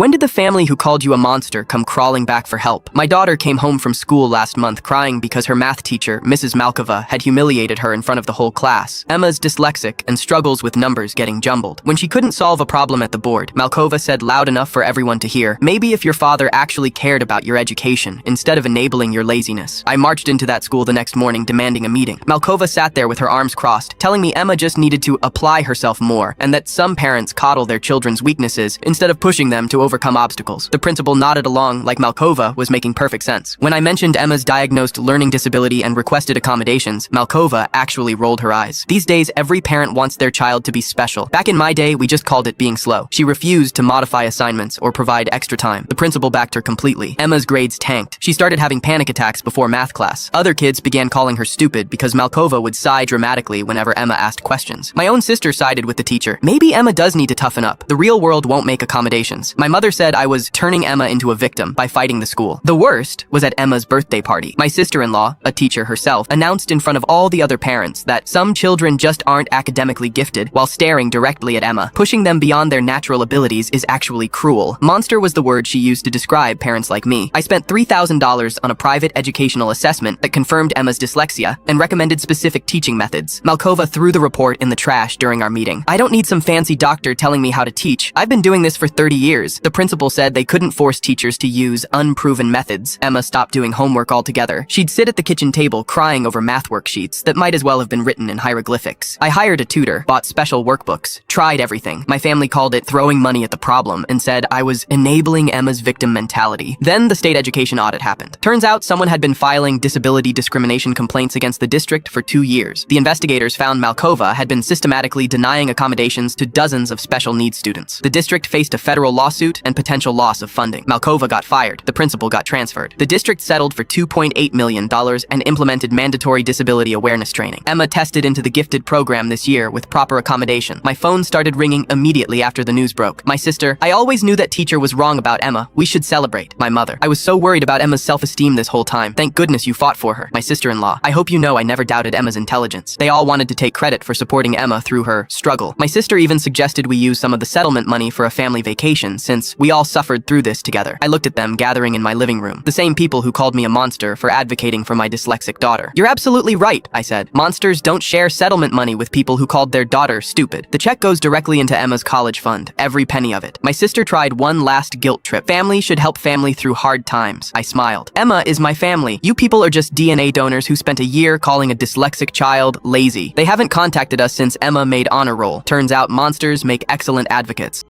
When did the family who called you a monster come crawling back for help? My daughter came home from school last month crying because her math teacher, Mrs. Malkova, had humiliated her in front of the whole class. Emma's dyslexic and struggles with numbers getting jumbled. When she couldn't solve a problem at the board, Malkova said loud enough for everyone to hear, "Maybe if your father actually cared about your education, instead of enabling your laziness." I marched into that school the next morning demanding a meeting. Malkova sat there with her arms crossed, telling me Emma just needed to apply herself more, and that some parents coddle their children's weaknesses instead of pushing them to overcome obstacles. The principal nodded along like Malkova was making perfect sense. When I mentioned Emma's diagnosed learning disability and requested accommodations, Malkova actually rolled her eyes. These days, every parent wants their child to be special. Back in my day, we just called it being slow. She refused to modify assignments or provide extra time. The principal backed her completely. Emma's grades tanked. She started having panic attacks before math class. Other kids began calling her stupid because Malkova would sigh dramatically whenever Emma asked questions. My own sister sided with the teacher. Maybe Emma does need to toughen up. The real world won't make accommodations. My mother said I was turning Emma into a victim by fighting the school. The worst was at Emma's birthday party. My sister-in-law, a teacher herself, announced in front of all the other parents that some children just aren't academically gifted while staring directly at Emma. Pushing them beyond their natural abilities is actually cruel. Monster was the word she used to describe parents like me. I spent $3,000 on a private educational assessment that confirmed Emma's dyslexia and recommended specific teaching methods. Malkova threw the report in the trash during our meeting. I don't need some fancy doctor telling me how to teach. I've been doing this for 30 years. The principal said they couldn't force teachers to use unproven methods. Emma stopped doing homework altogether. She'd sit at the kitchen table crying over math worksheets that might as well have been written in hieroglyphics. I hired a tutor, bought special workbooks, tried everything. My family called it throwing money at the problem and said I was enabling Emma's victim mentality. Then the state education audit happened. Turns out someone had been filing disability discrimination complaints against the district for 2 years. The investigators found Malkova had been systematically denying accommodations to dozens of special needs students. The district faced a federal lawsuit and potential loss of funding. Malkova got fired. The principal got transferred. The district settled for $2.8 million and implemented mandatory disability awareness training. Emma tested into the gifted program this year with proper accommodation. My phone started ringing immediately after the news broke. My sister, "I always knew that teacher was wrong about Emma. We should celebrate." My mother, "I was so worried about Emma's self-esteem this whole time. Thank goodness you fought for her." My sister-in-law, "I hope you know I never doubted Emma's intelligence." They all wanted to take credit for supporting Emma through her struggle. My sister even suggested we use some of the settlement money for a family vacation since we all suffered through this together. I looked at them gathering in my living room. The same people who called me a monster for advocating for my dyslexic daughter. "You're absolutely right," I said. "Monsters don't share settlement money with people who called their daughter stupid." The check goes directly into Emma's college fund, every penny of it. My sister tried one last guilt trip. Family should help family through hard times. I smiled. "Emma is my family. You people are just DNA donors who spent a year calling a dyslexic child lazy. They haven't contacted us since Emma made honor roll. Turns out monsters make excellent advocates."